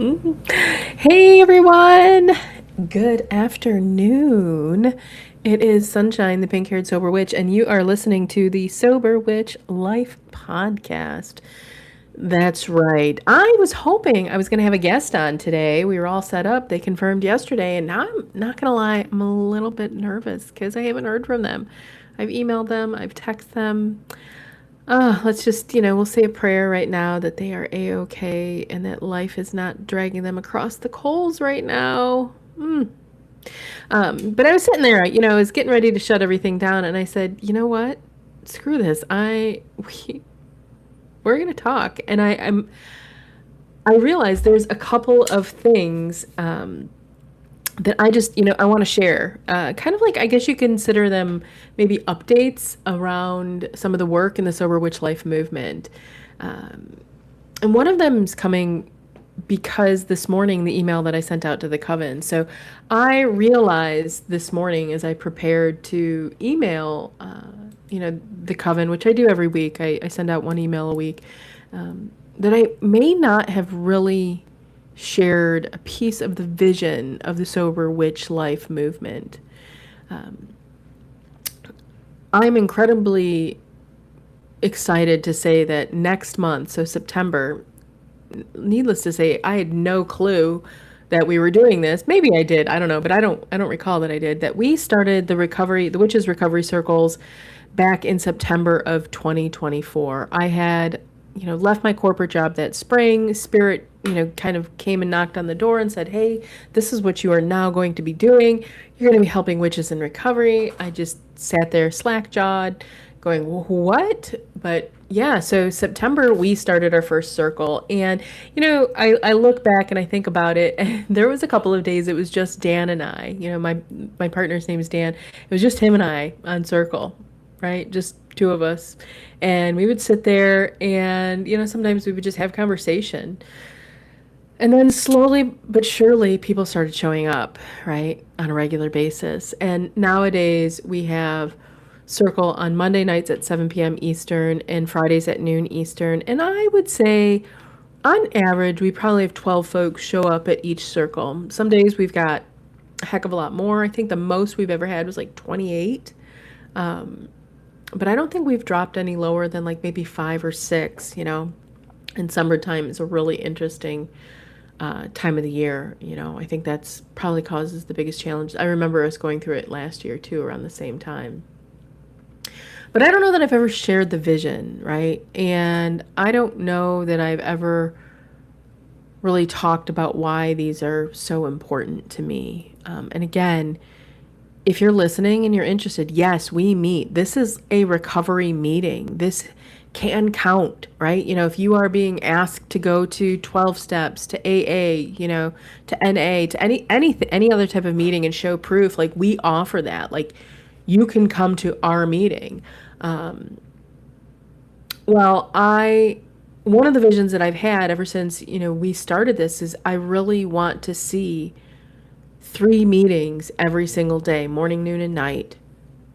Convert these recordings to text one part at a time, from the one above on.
Hey everyone! Good afternoon. It is Sunshine, the pink haired sober witch, and you are listening to the Sober Witch Life podcast. That's right. I was hoping I was going to have a guest on today. We were all set up. They confirmed yesterday, and now I'm not going to lie, I'm a little bit nervous because I haven't heard from them. I've emailed them, I've texted them. Let's just, we'll say a prayer right now that they are a-okay and that life is not dragging them across the coals right now. But I was sitting there, I was getting ready to shut everything down, and I said, you know what? Screw this. We're gonna talk, and I realized there's a couple of things that I just, I want to share. Kind of like, I guess you consider them maybe updates around some of the work in the Sober Witch Life movement. And one of them is coming because this morning, the email that I sent out to the coven. So I realized this morning as I prepared to email, the coven, which I do every week, I send out one email a week, that I may not have really shared a piece of the vision of the Sober Witch Life movement. I'm incredibly excited to say that next month, so September, needless to say, I had no clue that we were doing this. Maybe I did, I don't know, but I don't recall that I did. That we started the Witches Recovery Circles back in September of 2024. I had left my corporate job that spring. Spirit, kind of came and knocked on the door and said, hey, this is what you are now going to be doing. You're going to be helping witches in recovery. I just sat there slack-jawed going, what? But yeah, so September, we started our first circle. And, I look back and I think about it. And there was a couple of days it was just Dan and I. My partner's name is Dan. It was just him and I on circle, right? Just two of us. And we would sit there and, sometimes we would just have conversation. And then slowly but surely people started showing up, right, on a regular basis. And nowadays we have circle on Monday nights at 7 p.m. Eastern and Fridays at noon Eastern. And I would say on average, we probably have 12 folks show up at each circle. Some days we've got a heck of a lot more. I think the most we've ever had was like 28. But I don't think we've dropped any lower than like maybe 5 or 6, And summertime is a really interesting time of the year. I think that's probably causes the biggest challenge. I remember us going through it last year too, around the same time. But I don't know that I've ever shared the vision, right? And I don't know that I've ever really talked about why these are so important to me. And again, if you're listening and you're interested, yes, we meet. This is a recovery meeting. This can count, right? If you are being asked to go to 12 steps, to AA, to NA, to any other type of meeting and show proof, like we offer that. Like you can come to our meeting. One of the visions that I've had ever since, we started this is I really want to see 3 meetings every single day, morning, noon, and night,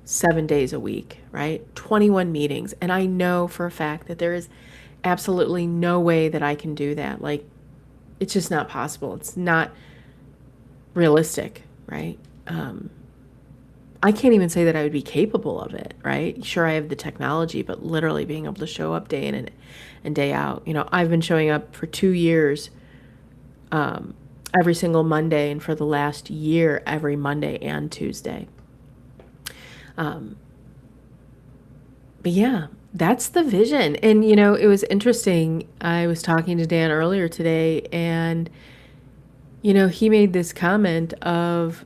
7 days a week, right? 21 meetings. And I know for a fact that there is absolutely no way that I can do that. Like, it's just not possible. It's not realistic, right? I can't even say that I would be capable of it, right? Sure, I have the technology, but literally being able to show up day in and day out. I've been showing up for 2 years, every single Monday, and for the last year, every Monday and Tuesday. But yeah, that's the vision. And, it was interesting. I was talking to Dan earlier today, and, he made this comment that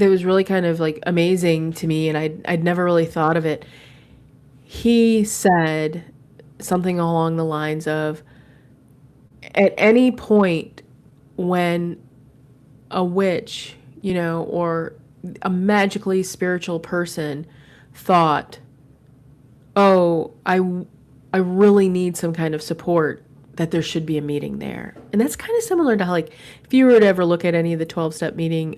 was really kind of like amazing to me, and I'd never really thought of it. He said something along the lines of, at any point when a witch, or a magically spiritual person thought, oh, I really need some kind of support, that there should be a meeting there. And that's kind of similar to how, like, if you were to ever look at any of the 12-step meeting,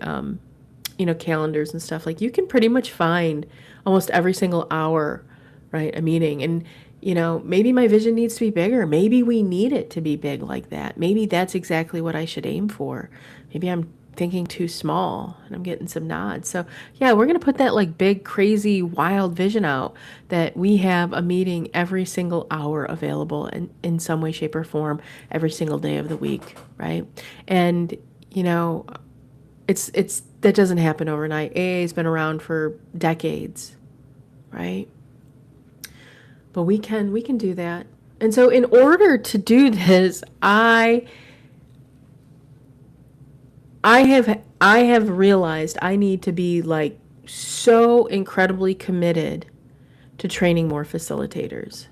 calendars and stuff, like you can pretty much find almost every single hour, right, a meeting. And maybe my vision needs to be bigger. Maybe we need it to be big like that. Maybe that's exactly what I should aim for. Maybe I'm thinking too small and I'm getting some nods. So, yeah, we're going to put that like big, crazy, wild vision out that we have a meeting every single hour available in some way, shape, or form every single day of the week, right? And, it's that doesn't happen overnight. AA has been around for decades, right? But we can do that. And so in order to do this, I have realized I need to be like so incredibly committed to training more facilitators.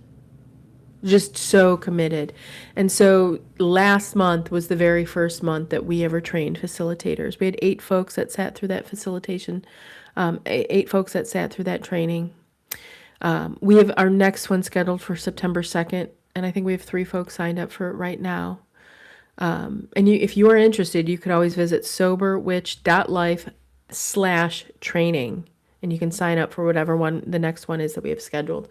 Just so committed. And so last month was the very first month that we ever trained facilitators. We had 8 folks that sat through that facilitation, 8 folks that sat through that training. We have our next one scheduled for September 2nd, and I think we have 3 folks signed up for it right now. If you are interested, you could always visit soberwitch.life/training, and you can sign up for whatever one the next one is that we have scheduled.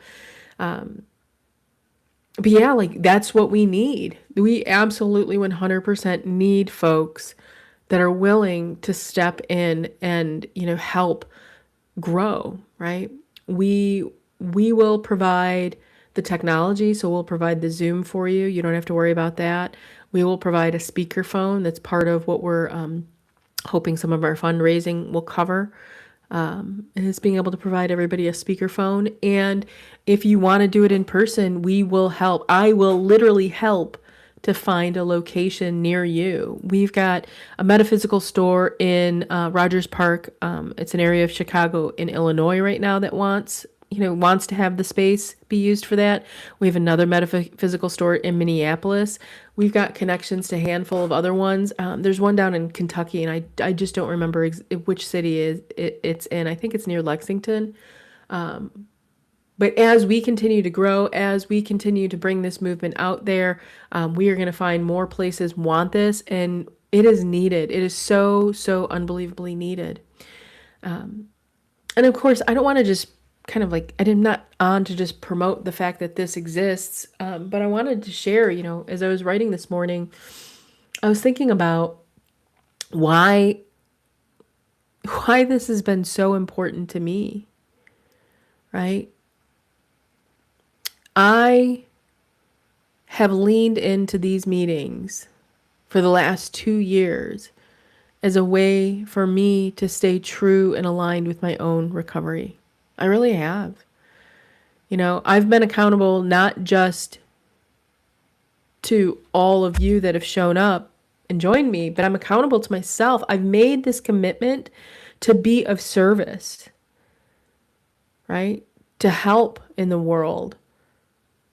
But yeah, like that's what we need. We absolutely 100% need folks that are willing to step in and, help grow, right? We will provide the technology, so we'll provide the Zoom for you. You don't have to worry about that. We will provide a speakerphone. That's part of what we're hoping some of our fundraising will cover. Is being able to provide everybody a speakerphone. And if you want to do it in person, we will help. I will literally help to find a location near you. We've got a metaphysical store in Rogers Park. It's an area of Chicago in Illinois right now that wants to have the space be used for that. We have another metaphysical store in Minneapolis. We've got connections to a handful of other ones. There's one down in Kentucky, and I just don't remember which city it's in. I think it's near Lexington. But as we continue to grow, as we continue to bring this movement out there, we are going to find more places want this, and it is needed. It is so, so unbelievably needed. And of course, I don't want to just kind of like, I'm not on to just promote the fact that this exists, but I wanted to share, as I was writing this morning, I was thinking about why this has been so important to me, right? I have leaned into these meetings for the last 2 years as a way for me to stay true and aligned with my own recovery. I really have. I've been accountable not just to all of you that have shown up and joined me, but I'm accountable to myself. I've made this commitment to be of service, right? To help in the world,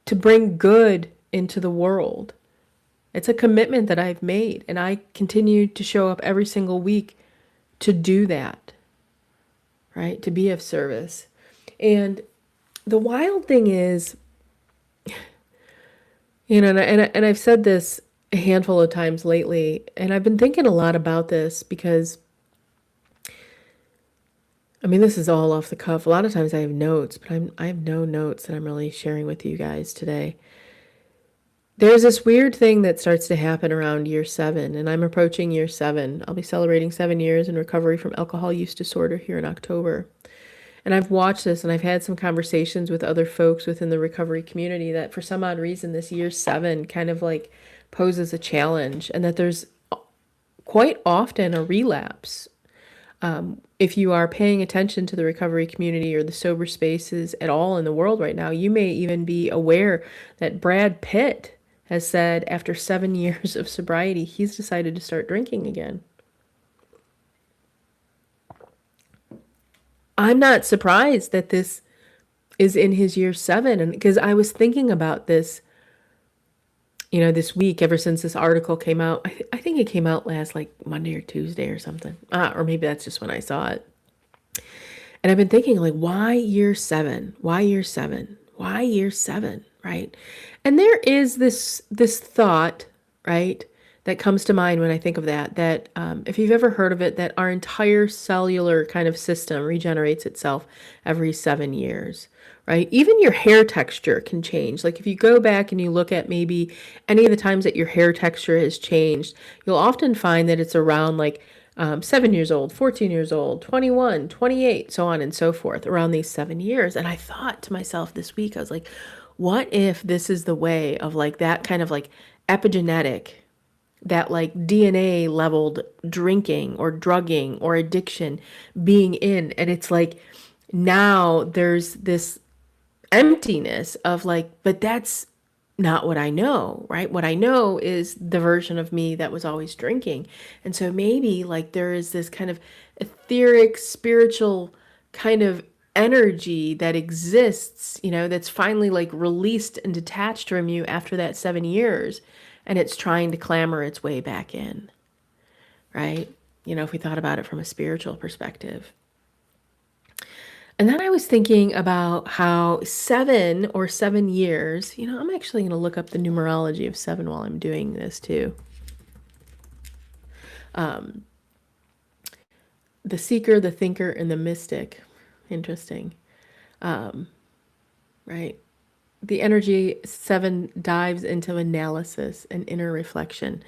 to bring good into the world. It's a commitment that I've made, and I continue to show up every single week to do that, right? To be of service. And the wild thing is, and I've said this a handful of times lately, and I've been thinking a lot about this because, this is all off the cuff. A lot of times I have notes, but I have no notes that I'm really sharing with you guys today. There's this weird thing that starts to happen around year 7, and I'm approaching year 7. I'll be celebrating 7 years in recovery from alcohol use disorder here in October. And I've watched this, and I've had some conversations with other folks within the recovery community that for some odd reason this year 7 kind of like poses a challenge, and that there's quite often a relapse. If you are paying attention to the recovery community or the sober spaces at all in the world right now, you may even be aware that Brad Pitt has said after 7 years of sobriety, he's decided to start drinking again. I'm not surprised that this is in his year 7, and because I was thinking about this, this week, ever since this article came out. I think it came out last like Monday or Tuesday or something, or maybe that's just when I saw it. And I've been thinking like, why year 7? Why year 7? Why year 7? Right? And there is this thought, right, that comes to mind when I think of that, if you've ever heard of it, that our entire cellular kind of system regenerates itself every 7 years, right? Even your hair texture can change. Like if you go back and you look at maybe any of the times that your hair texture has changed, you'll often find that it's around like 7 years old, 14 years old, 21, 28, so on and so forth, around these 7 years. And I thought to myself this week, I was like, what if this is the way of like that kind of like epigenetic, that like DNA leveled drinking or drugging or addiction being in? And it's like now there's this emptiness of like, but that's not what I know, right? What I know is the version of me that was always drinking. And so maybe like there is this kind of etheric, spiritual kind of energy that exists, that's finally like released and detached from you after that 7 years. And it's trying to clamor its way back in, right? If we thought about it from a spiritual perspective. And then I was thinking about how 7 years, I'm actually going to look up the numerology of 7 while I'm doing this too. The seeker, the thinker, and the mystic. Interesting. Right. The energy 7 dives into analysis and inner reflection.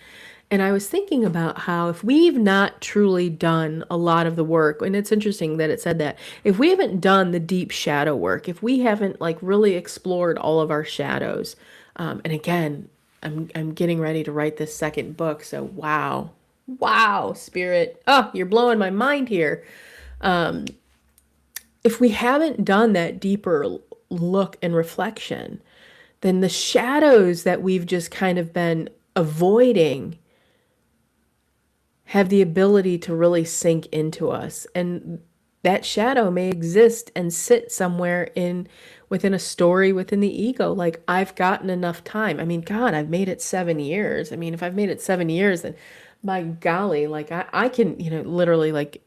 And I was thinking about how if we've not truly done a lot of the work, and it's interesting that it said that, if we haven't done the deep shadow work, if we haven't like really explored all of our shadows, and again, I'm getting ready to write this second book, so wow, spirit, oh, you're blowing my mind here. If we haven't done that deeper look and reflection, then the shadows that we've just kind of been avoiding have the ability to really sink into us. And that shadow may exist and sit somewhere within a story within the ego. Like, I've gotten enough time. I mean, God, I've made it 7 years. I mean, if I've made it 7 years, then my golly, like I can, literally like,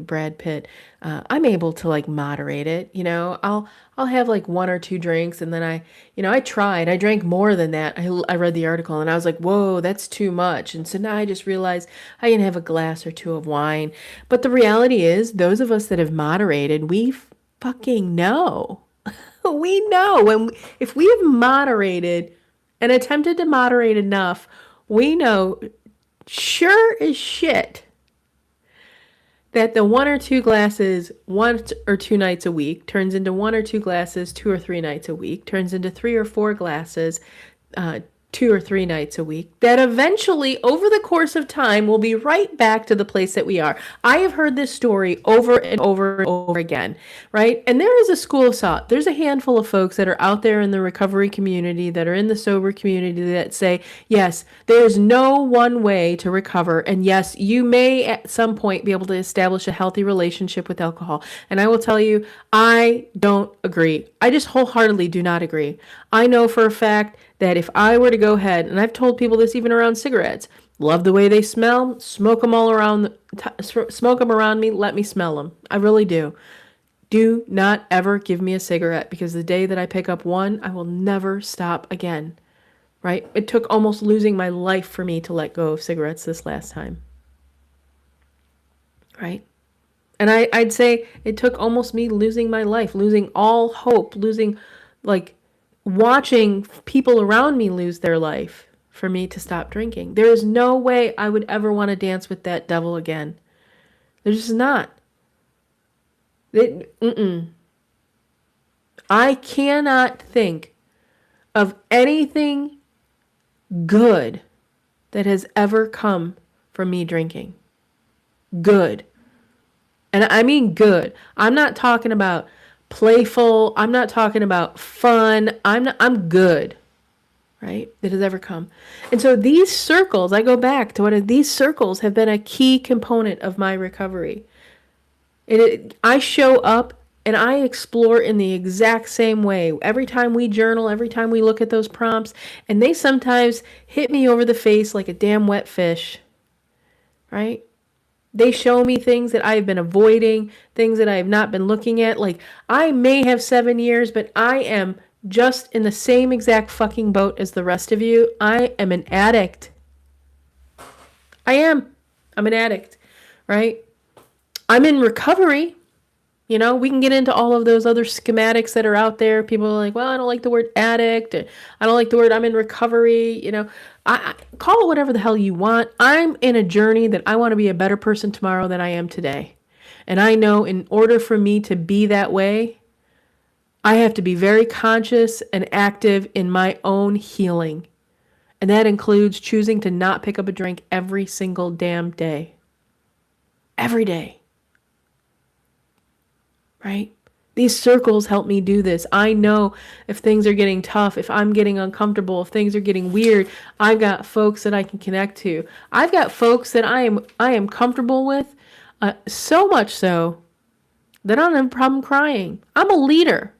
Brad Pitt, I'm able to like moderate it. I'll have like 1 or 2 drinks, and then I tried. I drank more than that. I read the article and I was like, whoa, that's too much. And so now I just realized I can have a glass or 2 of wine. But the reality is, those of us that have moderated, we fucking know. We know if we have moderated and attempted to moderate enough, we know sure as shit that the 1 or 2 glasses 1 or 2 nights a week turns into 1 or 2 glasses 2 or 3 nights a week, turns into 3 or 4 glasses 2 or 3 nights a week, that eventually over the course of time we'll be right back to the place that we are. I have heard this story over and over and over again, right? And there is a school of thought. There's a handful of folks that are out there in the recovery community, that are in the sober community, that say, yes, there's no one way to recover. And yes, you may at some point be able to establish a healthy relationship with alcohol. And I will tell you, I don't agree. I just wholeheartedly do not agree. I know for a fact that if I were to go ahead, and I've told people this even around cigarettes, love the way they smell, smoke them all around, smoke them around me, let me smell them. I really do. Do not ever give me a cigarette, because the day that I pick up one, I will never stop again, right? It took almost losing my life for me to let go of cigarettes this last time, right? And I'd say it took almost me losing my life, losing all hope, losing like watching people around me lose their life for me to stop drinking. There is no way I would ever want to dance with that devil again. There's just not. I cannot think of anything good that has ever come from me drinking. Good. And I mean good. I'm not talking about playful. I'm not talking about fun. I'm good, right? That has ever come. And so these circles, I go back to what these circles have been a key component of my recovery. I show up and I explore in the exact same way. Every time we journal, every time we look at those prompts, and they sometimes hit me over the face like a damn wet fish, right? They show me things that I have been avoiding, things that I have not been looking at. Like, I may have 7 years, but I am just in the same exact fucking boat as the rest of you. I am an addict. I am. I'm an addict, right? I'm in recovery. You know, we can get into all of those other schematics that are out there. People are like, well, I don't like the word addict. Or, I don't like the word I'm in recovery. You know, I call it whatever the hell you want. I'm in a journey that I want to be a better person tomorrow than I am today. And I know in order for me to be that way, I have to be very conscious and active in my own healing. And that includes choosing to not pick up a drink every single damn day. Every day. Right? These circles help me do this. I know if things are getting tough, if I'm getting uncomfortable, if things are getting weird, I've got folks that I can connect to. I've got folks that I am comfortable with, so much so that I don't have a problem crying. I'm a leader.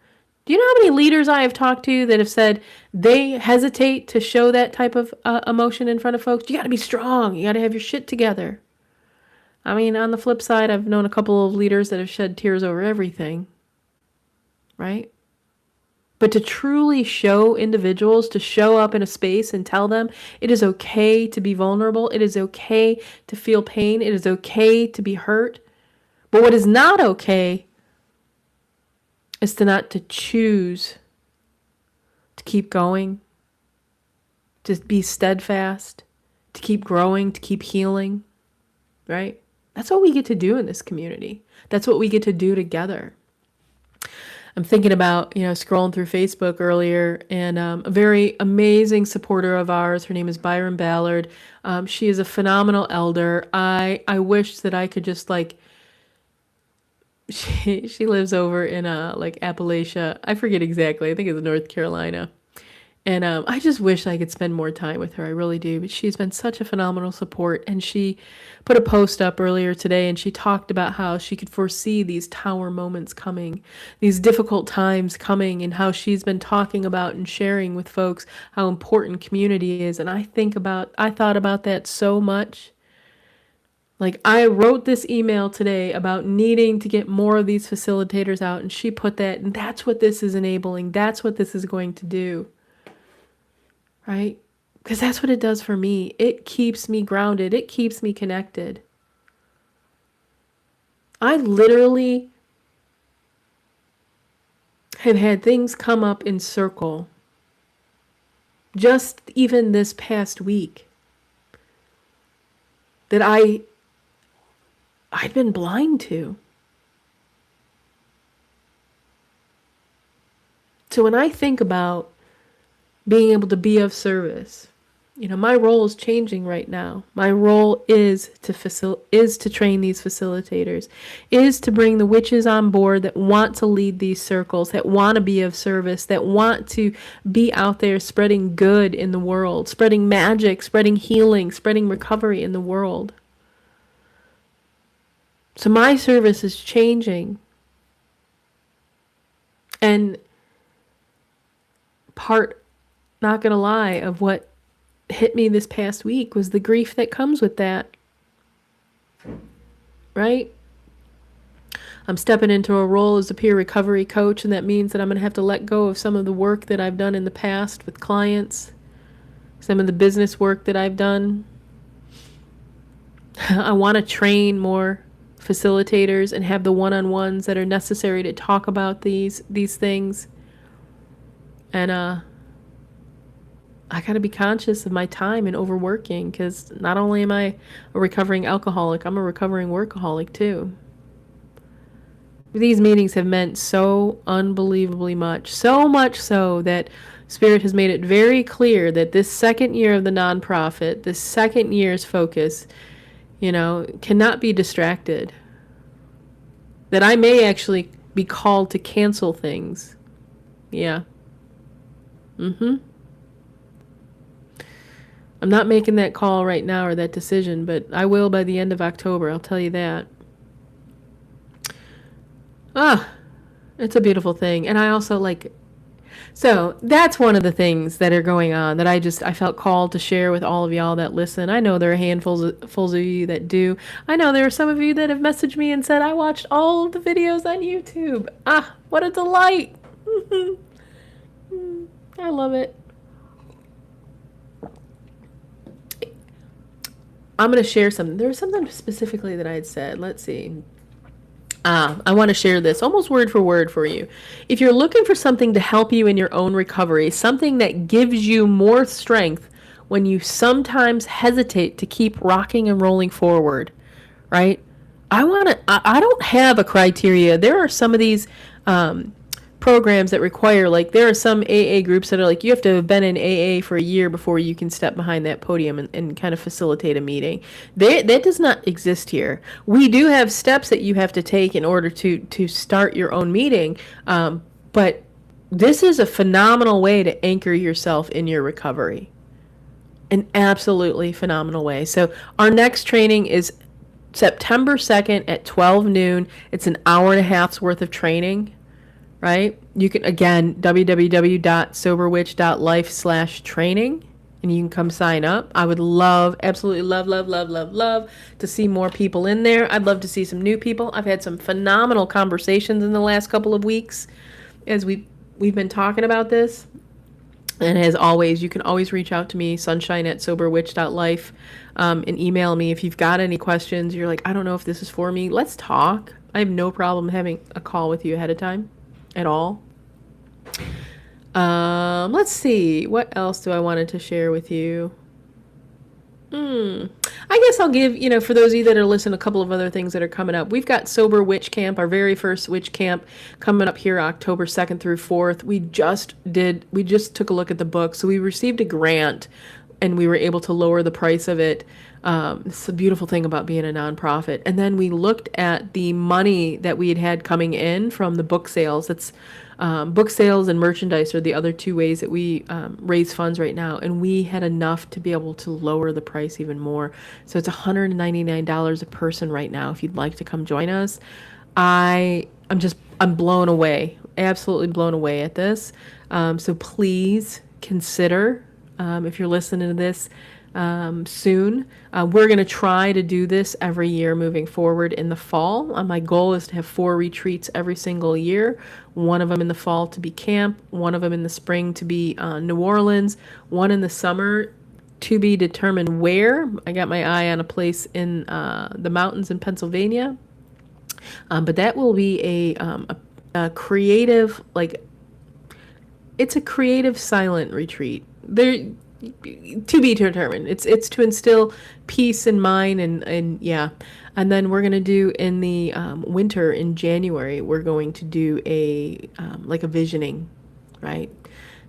Do you know how many leaders I have talked to that have said they hesitate to show that type of emotion in front of folks? You got to be strong. You got to have your shit together. I mean, on the flip side, I've known a couple of leaders that have shed tears over everything, right? But to truly show individuals, to show up in a space and tell them it is okay to be vulnerable, it is okay to feel pain, it is okay to be hurt. But what is not okay is to choose to keep going, to be steadfast, to keep growing, to keep healing, right? That's what we get to do in this community. That's what we get to do together. I'm thinking about, scrolling through Facebook earlier, and a very amazing supporter of ours, her name is Byron Ballard. She is a phenomenal elder. I wish that I could just she lives over in Appalachia. I forget exactly. I think it's North Carolina. And I just wish I could spend more time with her. I really do. But she's been such a phenomenal support. And she put a post up earlier today, and she talked about how she could foresee these tower moments coming, these difficult times coming, and how she's been talking about and sharing with folks how important community is. And I thought about that so much. Like, I wrote this email today about needing to get more of these facilitators out, and she put that, and that's what this is enabling. That's what this is going to do. Right? Because that's what it does for me. It keeps me grounded. It keeps me connected. I literally have had things come up in circle just even this past week that I'd been blind to. So when I think about being able to be of service, my role is changing right now. My role is to train these facilitators, is to bring the witches on board that want to lead these circles, that want to be of service, that want to be out there spreading good in the world, spreading magic, spreading healing, spreading recovery in the world. So my service is changing. And not gonna lie, of what hit me this past week was the grief that comes with that. Right? I'm stepping into a role as a peer recovery coach, and that means that I'm going to have to let go of some of the work that I've done in the past with clients, some of the business work that I've done. I want to train more facilitators and have the one-on-ones that are necessary to talk about these things. And I got to be conscious of my time and overworking, because not only am I a recovering alcoholic, I'm a recovering workaholic too. These meetings have meant so unbelievably much, so much so that Spirit has made it very clear that this second year of the nonprofit, this second year's focus, cannot be distracted. That I may actually be called to cancel things. Yeah. I'm not making that call right now or that decision, but I will by the end of October, I'll tell you that. It's a beautiful thing. And I also so that's one of the things that are going on that I felt called to share with all of y'all that listen. I know there are handfuls of you that do. I know there are some of you that have messaged me and said, I watched all of the videos on YouTube. What a delight. I love it. I'm going to share something. There was something specifically that I had said. Let's see. I want to share this almost word for word for you. If you're looking for something to help you in your own recovery, something that gives you more strength when you sometimes hesitate to keep rocking and rolling forward, right? I don't have a criteria. There are some of these programs that require, like, there are some AA groups that are like, you have to have been in AA for a year before you can step behind that podium and kind of facilitate a meeting. That does not exist here. We do have steps that you have to take in order to start your own meeting, but this is a phenomenal way to anchor yourself in your recovery. An absolutely phenomenal way. So our next training is September 2nd at 12 noon. It's an hour and a half's worth of training, right? You can, again, www.soberwitch.life/training, and you can come sign up. I would love, absolutely love, love, love, love, love to see more people in there. I'd love to see some new people. I've had some phenomenal conversations in the last couple of weeks as we've been talking about this. And as always, you can always reach out to me, sunshine@soberwitch.life, and email me if you've got any questions. You're like, I don't know if this is for me. Let's talk. I have no problem having a call with you ahead of time at all. Let's see. What else do I wanted to share with you? I guess I'll give, for those of you that are listening, a couple of other things that are coming up. We've got Sober Witch Camp, our very first witch camp, coming up here October 2nd through 4th. We just took a look at the book. So we received a grant and we were able to lower the price of it. It's the beautiful thing about being a nonprofit. And then we looked at the money that we had coming in from the book sales. That's book sales and merchandise are the other two ways that we raise funds right now. And we had enough to be able to lower the price even more. So it's $199 a person right now if you'd like to come join us. I'm blown away, absolutely blown away at this. So please consider, if you're listening to this soon, we're going to try to do this every year moving forward in the fall. My goal is to have 4 retreats every single year. One of them in the fall to be camp, one of them in the spring to be New Orleans, one in the summer to be determined where. I got my eye on a place in the mountains in Pennsylvania. But that will be a creative, it's a creative silent retreat. There, to be determined. It's to instill peace in mind and yeah. And then we're gonna do in the winter in January. We're going to do a visioning, right?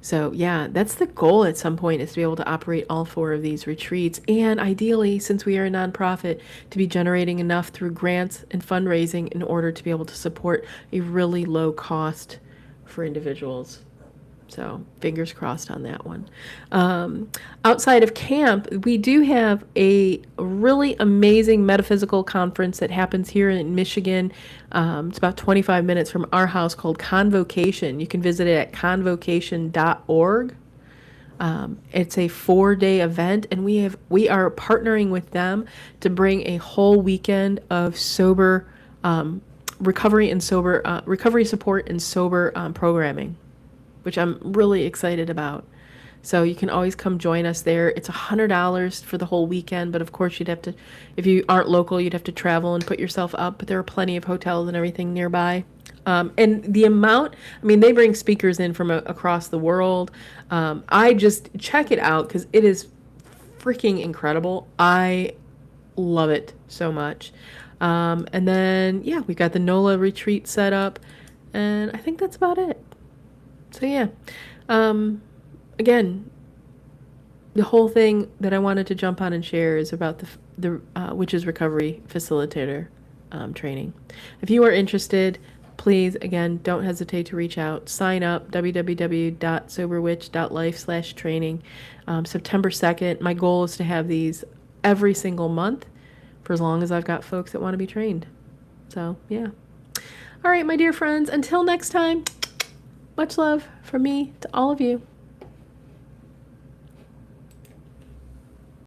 So yeah, that's the goal at some point, is to be able to operate all 4 of these retreats, and ideally, since we are a nonprofit, to be generating enough through grants and fundraising in order to be able to support a really low cost for individuals. So fingers crossed on that one. Outside of camp, we do have a really amazing metaphysical conference that happens here in Michigan. It's about 25 minutes from our house, called Convocation. You can visit it at convocation.org. It's a 4-day event, and we are partnering with them to bring a whole weekend of sober recovery support and sober programming, which I'm really excited about. So you can always come join us there. It's $100 for the whole weekend, but of course you'd have to, if you aren't local, you'd have to travel and put yourself up, but there are plenty of hotels and everything nearby. And the amount, they bring speakers in from across the world. I just check it out because it is freaking incredible. I love it so much. And then, yeah, we got the NOLA retreat set up, and I think that's about it. So yeah, again, the whole thing that I wanted to jump on and share is about the Witches Recovery Facilitator training. If you are interested, please, again, don't hesitate to reach out. Sign up, www.soberwitch.life/training. September 2nd, my goal is to have these every single month for as long as I've got folks that want to be trained. So, yeah. All right, my dear friends, until next time, much love from me to all of you.